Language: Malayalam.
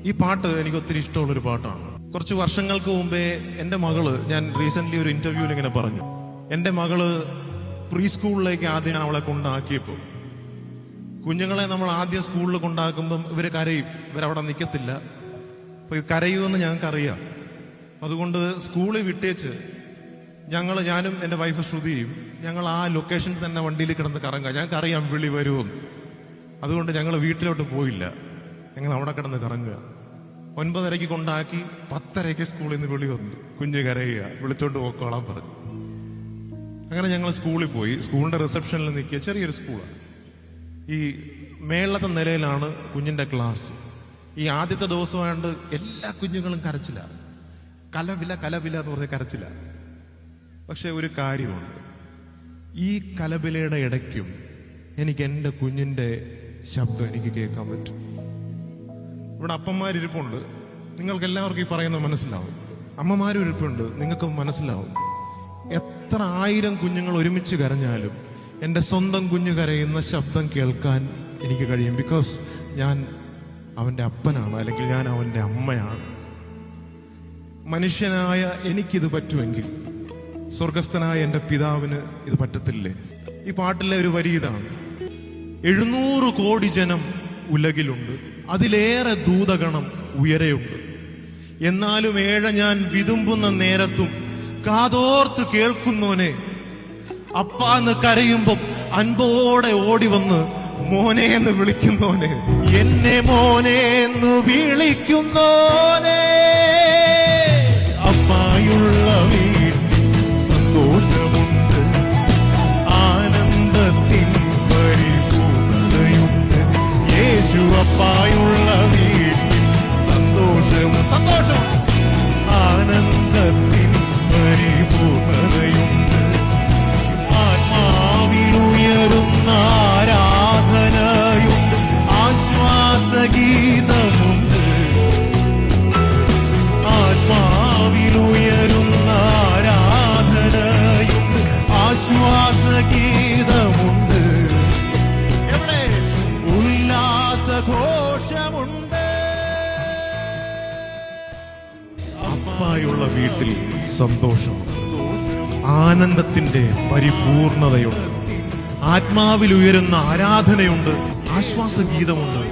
ഈ പാട്ട് എനിക്ക് ഒത്തിരി ഇഷ്ടമുള്ളൊരു പാട്ടാണ്. കുറച്ച് വർഷങ്ങൾക്ക് മുമ്പേ എൻ്റെ മകള്, ഞാൻ റീസെന്റ് ഒരു ഇന്റർവ്യൂവിൽ ഇങ്ങനെ പറഞ്ഞു, എൻ്റെ മകള് പ്രീ സ്കൂളിലേക്ക് ആദ്യം ഞാൻ അവളെ കൊണ്ടാക്കിയപ്പോൾ, കുഞ്ഞുങ്ങളെ നമ്മൾ ആദ്യം സ്കൂളിൽ കൊണ്ടാക്കുമ്പം ഇവര് കരയും, ഇവരവിടെ നിൽക്കത്തില്ല. അപ്പൊ ഇത് കരയുമെന്ന് ഞങ്ങൾക്കറിയാം. അതുകൊണ്ട് സ്കൂളിൽ വിട്ടേച്ച് ഞാനും എൻ്റെ വൈഫ് ശ്രുതിയും ഞങ്ങൾ ആ ലൊക്കേഷനിൽ തന്നെ വണ്ടിയിൽ കിടന്ന് കറങ്ങുക. ഞങ്ങൾക്കറിയാം വിളി വരുമെന്ന്. അതുകൊണ്ട് ഞങ്ങൾ വീട്ടിലോട്ട് പോയില്ല, ഞങ്ങൾ അവിടെ കിടന്ന് കറങ്ങുക. 9:30 കൊണ്ടാക്കി 10:30 സ്കൂളിൽ നിന്ന് വിളി വന്നു, കുഞ്ഞ് കരയുക, വിളിച്ചോണ്ട് പോക്കോളാൻ പറഞ്ഞു. അങ്ങനെ ഞങ്ങൾ സ്കൂളിൽ പോയി. സ്കൂളിന്റെ റിസപ്ഷനിൽ നിൽക്കിയ ചെറിയൊരു സ്കൂളാണ്. ഈ മേളത്തെ നിലയിലാണ് കുഞ്ഞിന്റെ ക്ലാസ്. ഈ ആദ്യത്തെ ദിവസമായത് എല്ലാ കുഞ്ഞുങ്ങളും കരച്ചില്ല, കലവില എന്ന് പറഞ്ഞ കരച്ചില്ല. പക്ഷെ ഒരു കാര്യമുണ്ട്, ഈ കലവിലയുടെ ഇടയ്ക്കും എനിക്ക് എൻ്റെ കുഞ്ഞിന്റെ ശബ്ദം എനിക്ക് കേൾക്കാൻ പറ്റും. ഇവിടെ അപ്പന്മാരിപ്പുണ്ട്, നിങ്ങൾക്ക് എല്ലാവർക്കും ഈ പറയുന്നത് മനസ്സിലാവും. അമ്മമാരും ഇരിപ്പുണ്ട്, നിങ്ങൾക്ക് മനസ്സിലാവും. എത്ര 1000 കുഞ്ഞുങ്ങൾ ഒരുമിച്ച് കരഞ്ഞാലും എൻ്റെ സ്വന്തം കുഞ്ഞ് കരയുന്ന ശബ്ദം കേൾക്കാൻ എനിക്ക് കഴിയും. ബിക്കോസ് ഞാൻ അവൻ്റെ അപ്പനാണ്, അല്ലെങ്കിൽ ഞാൻ അവൻ്റെ അമ്മയാണ്. മനുഷ്യനായ എനിക്കിത് പറ്റുമെങ്കിൽ സ്വർഗസ്ഥനായ എൻ്റെ പിതാവിന് ഇത് പറ്റത്തില്ലേ? ഈ പാട്ടിലെ ഒരു വരി ഇതാണ്: 700 കോടി ജനം ഉലകിലുണ്ട്, അതിലേറെ ദൂതഗണം ഉയരെയുണ്ട്. എന്നാലും ഞാൻ വിതുമ്പുന്ന നേരത്തും കാതോർത്ത് കേൾക്കുന്നോനെ, അപ്പാന്ന് കരയുമ്പം അൻപോടെ ഓടി വന്ന് മോനെ എന്ന് വിളിക്കുന്നോനെ, എന്നെ മോനെ എന്ന് വിളിക്കുന്നോനെ. അപ്പായുള്ള വീട്ടിൽ സന്തോഷമുണ്ട്, ആനന്ദത്തിൻ പരിപൂർണതയുണ്ട്. യേശു അപ്പായുള്ള വീട്ടിൽ സന്തോഷം, ആനന്ദത്തിൻ പരിപൂർണതയുണ്ട്. ആത്മാവിലുയരുന്ന ആരാധനയുണ്ട്, ആശ്വാസഗീതമുണ്ട്. ആത്മാവിലുയരുന്ന ആരാധനയുണ്ട്, ആശ്വാസഗീതമുണ്ട്. എവിടെ? ഉല്ലാസഘോഷമുണ്ട്. അപ്പായുള്ള വീട്ടിൽ സന്തോഷമുണ്ട്, ആനന്ദത്തിന്റെ പരിപൂർണതയുണ്ട്, ആത്മാവിൽ ഉയരുന്ന ആരാധനയുണ്ട്, ആശ്വാസഗീതമുണ്ട്.